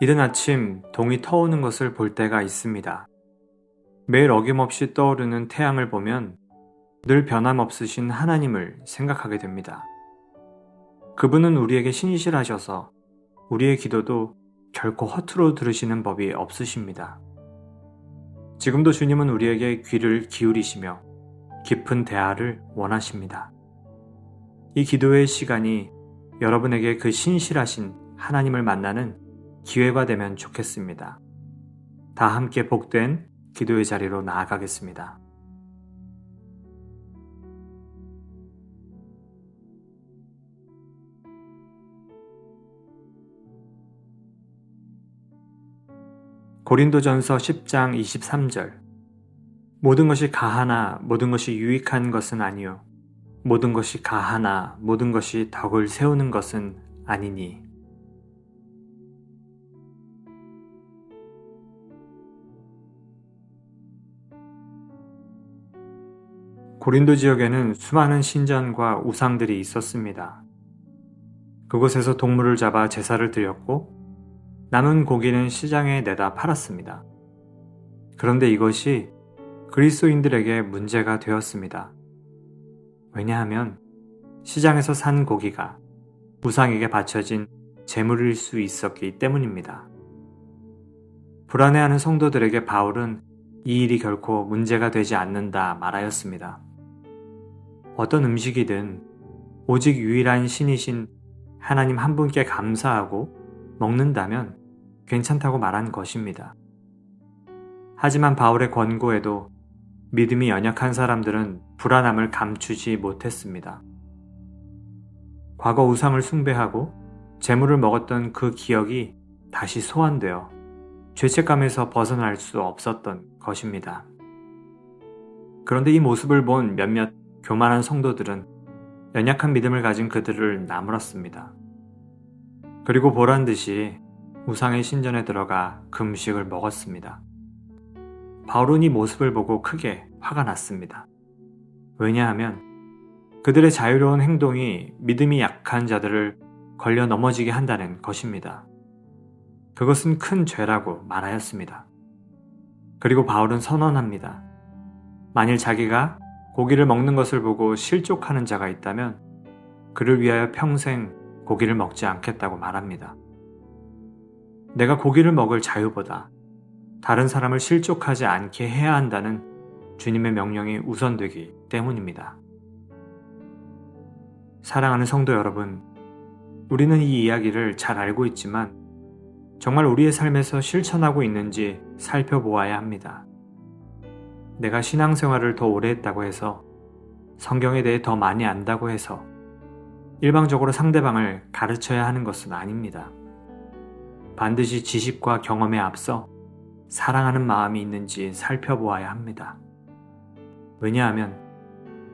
이른 아침 동이 터오는 것을 볼 때가 있습니다. 매일 어김없이 떠오르는 태양을 보면 늘 변함없으신 하나님을 생각하게 됩니다. 그분은 우리에게 신실하셔서 우리의 기도도 결코 허투루 들으시는 법이 없으십니다. 지금도 주님은 우리에게 귀를 기울이시며 깊은 대화를 원하십니다. 이 기도의 시간이 여러분에게 그 신실하신 하나님을 만나는 기회가 되면 좋겠습니다. 다 함께 복된 기도의 자리로 나아가겠습니다. 고린도전서 10장 23절 모든 것이 가하나 모든 것이 유익한 것은 아니요 모든 것이 가하나 모든 것이 덕을 세우는 것은 아니니. 고린도 지역에는 수많은 신전과 우상들이 있었습니다. 그곳에서 동물을 잡아 제사를 드렸고 남은 고기는 시장에 내다 팔았습니다. 그런데 이것이 그리스도인들에게 문제가 되었습니다. 왜냐하면 시장에서 산 고기가 우상에게 바쳐진 제물일 수 있었기 때문입니다. 불안해하는 성도들에게 바울은 이 일이 결코 문제가 되지 않는다 말하였습니다. 어떤 음식이든 오직 유일한 신이신 하나님 한 분께 감사하고 먹는다면 괜찮다고 말한 것입니다. 하지만 바울의 권고에도 믿음이 연약한 사람들은 불안함을 감추지 못했습니다. 과거 우상을 숭배하고 재물을 먹었던 그 기억이 다시 소환되어 죄책감에서 벗어날 수 없었던 것입니다. 그런데 이 모습을 본 몇몇 교만한 성도들은 연약한 믿음을 가진 그들을 나무랐습니다. 그리고 보란듯이 우상의 신전에 들어가 금식을 먹었습니다. 바울은 이 모습을 보고 크게 화가 났습니다. 왜냐하면 그들의 자유로운 행동이 믿음이 약한 자들을 걸려 넘어지게 한다는 것입니다. 그것은 큰 죄라고 말하였습니다. 그리고 바울은 선언합니다. 만일 자기가 고기를 먹는 것을 보고 실족하는 자가 있다면 그를 위하여 평생 고기를 먹지 않겠다고 말합니다. 내가 고기를 먹을 자유보다 다른 사람을 실족하지 않게 해야 한다는 주님의 명령이 우선되기 때문입니다. 사랑하는 성도 여러분, 우리는 이 이야기를 잘 알고 있지만 정말 우리의 삶에서 실천하고 있는지 살펴보아야 합니다. 내가 신앙생활을 더 오래 했다고 해서 성경에 대해 더 많이 안다고 해서 일방적으로 상대방을 가르쳐야 하는 것은 아닙니다. 반드시 지식과 경험에 앞서 사랑하는 마음이 있는지 살펴보아야 합니다. 왜냐하면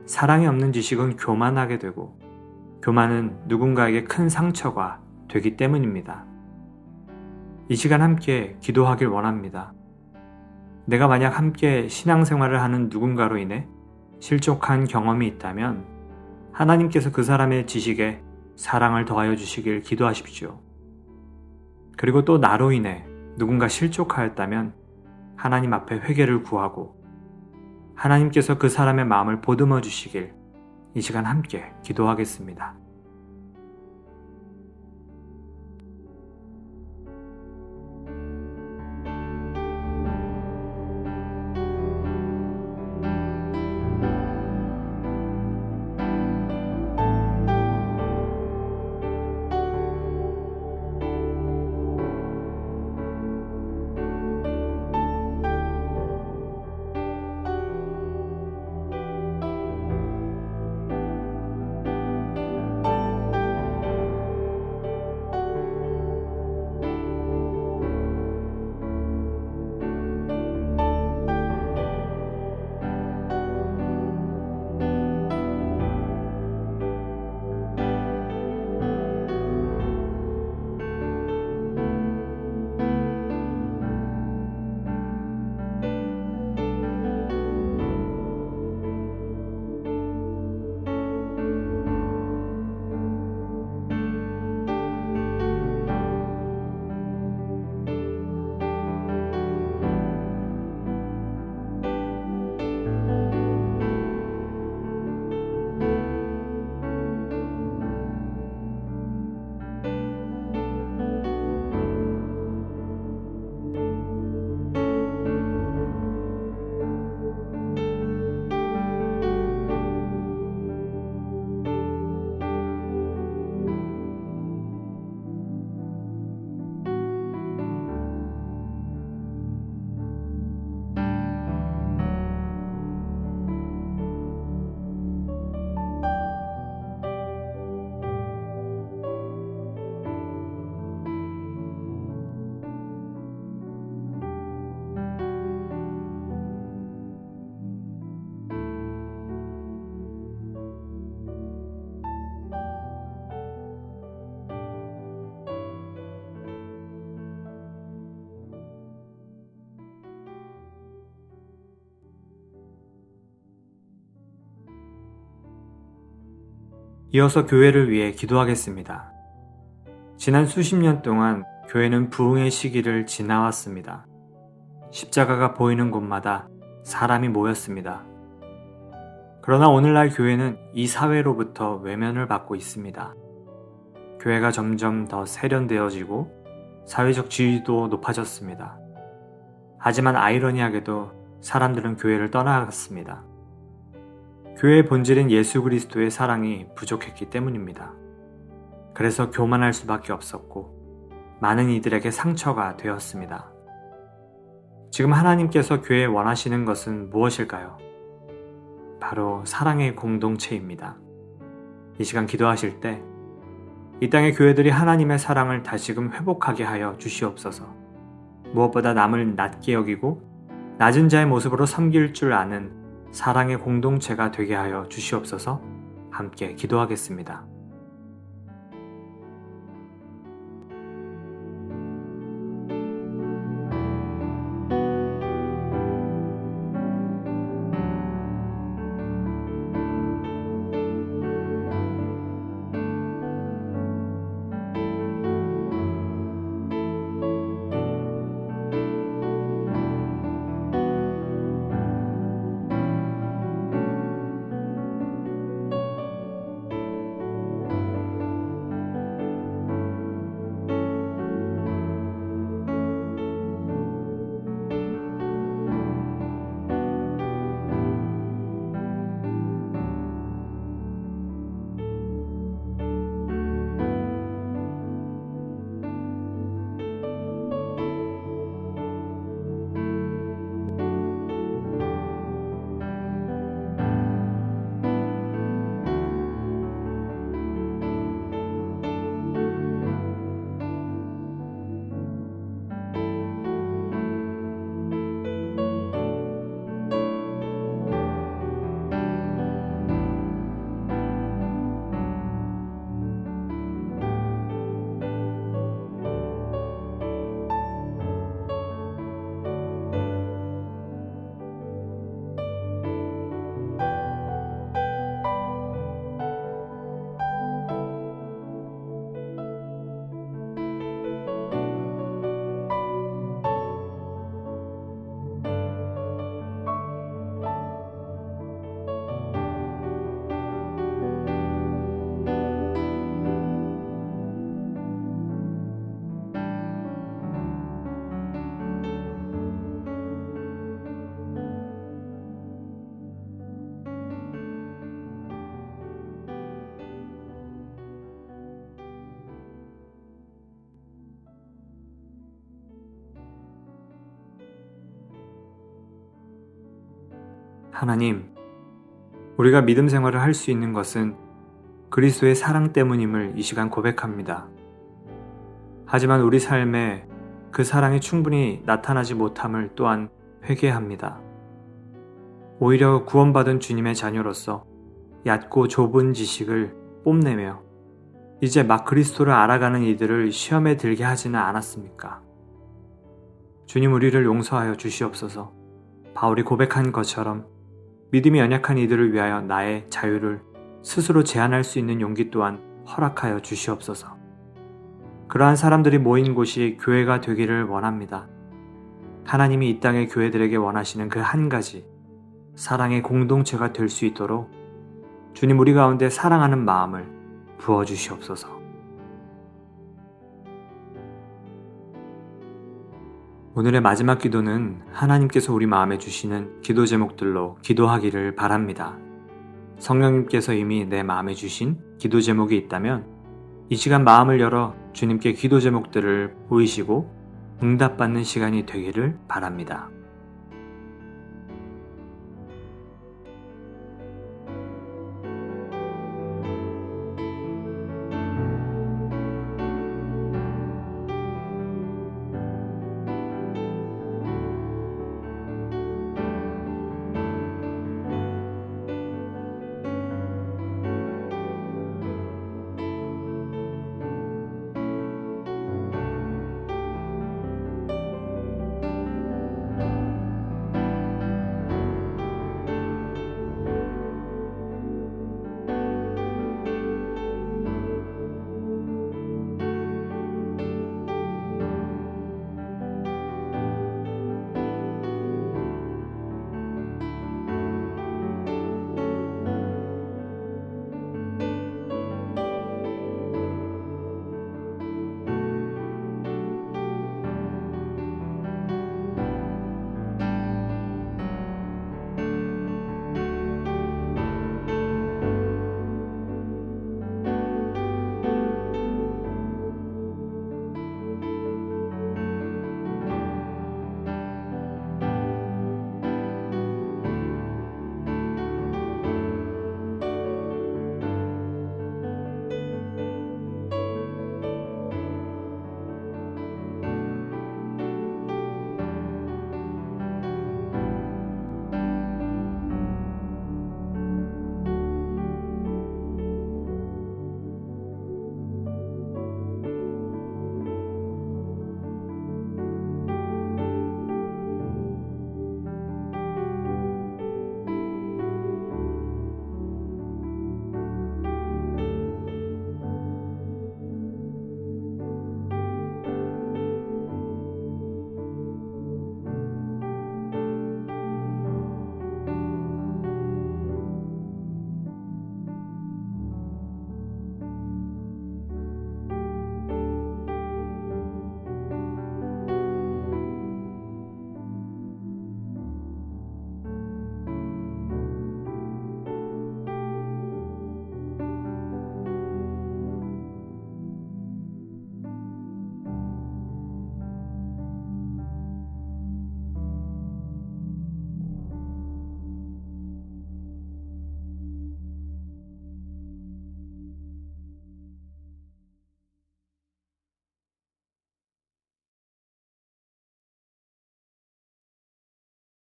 사랑이 없는 지식은 교만하게 되고 교만은 누군가에게 큰 상처가 되기 때문입니다. 이 시간 함께 기도하길 원합니다. 내가 만약 함께 신앙생활을 하는 누군가로 인해 실족한 경험이 있다면 하나님께서 그 사람의 지식에 사랑을 더하여 주시길 기도하십시오. 그리고 또 나로 인해 누군가 실족하였다면 하나님 앞에 회개를 구하고 하나님께서 그 사람의 마음을 보듬어 주시길 이 시간 함께 기도하겠습니다. 이어서 교회를 위해 기도하겠습니다. 지난 수십 년 동안 교회는 부흥의 시기를 지나왔습니다. 십자가가 보이는 곳마다 사람이 모였습니다. 그러나 오늘날 교회는 이 사회로부터 외면을 받고 있습니다. 교회가 점점 더 세련되어지고 사회적 지위도 높아졌습니다. 하지만 아이러니하게도 사람들은 교회를 떠나갔습니다. 교회의 본질인 예수 그리스도의 사랑이 부족했기 때문입니다. 그래서 교만할 수밖에 없었고 많은 이들에게 상처가 되었습니다. 지금 하나님께서 교회에 원하시는 것은 무엇일까요? 바로 사랑의 공동체입니다. 이 시간 기도하실 때 이 땅의 교회들이 하나님의 사랑을 다시금 회복하게 하여 주시옵소서. 무엇보다 남을 낮게 여기고 낮은 자의 모습으로 섬길 줄 아는 사랑의 공동체가 되게 하여 주시옵소서. 함께 기도하겠습니다. 하나님, 우리가 믿음 생활을 할 수 있는 것은 그리스도의 사랑 때문임을 이 시간 고백합니다. 하지만 우리 삶에 그 사랑이 충분히 나타나지 못함을 또한 회개합니다. 오히려 구원받은 주님의 자녀로서 얕고 좁은 지식을 뽐내며 이제 막 그리스도를 알아가는 이들을 시험에 들게 하지는 않았습니까? 주님, 우리를 용서하여 주시옵소서. 바울이 고백한 것처럼 믿음이 연약한 이들을 위하여 나의 자유를 스스로 제한할 수 있는 용기 또한 허락하여 주시옵소서. 그러한 사람들이 모인 곳이 교회가 되기를 원합니다. 하나님이 이 땅의 교회들에게 원하시는 그 한 가지, 사랑의 공동체가 될 수 있도록 주님, 우리 가운데 사랑하는 마음을 부어주시옵소서. 오늘의 마지막 기도는 하나님께서 우리 마음에 주시는 기도 제목들로 기도하기를 바랍니다. 성령님께서 이미 내 마음에 주신 기도 제목이 있다면 이 시간 마음을 열어 주님께 기도 제목들을 보이시고 응답받는 시간이 되기를 바랍니다.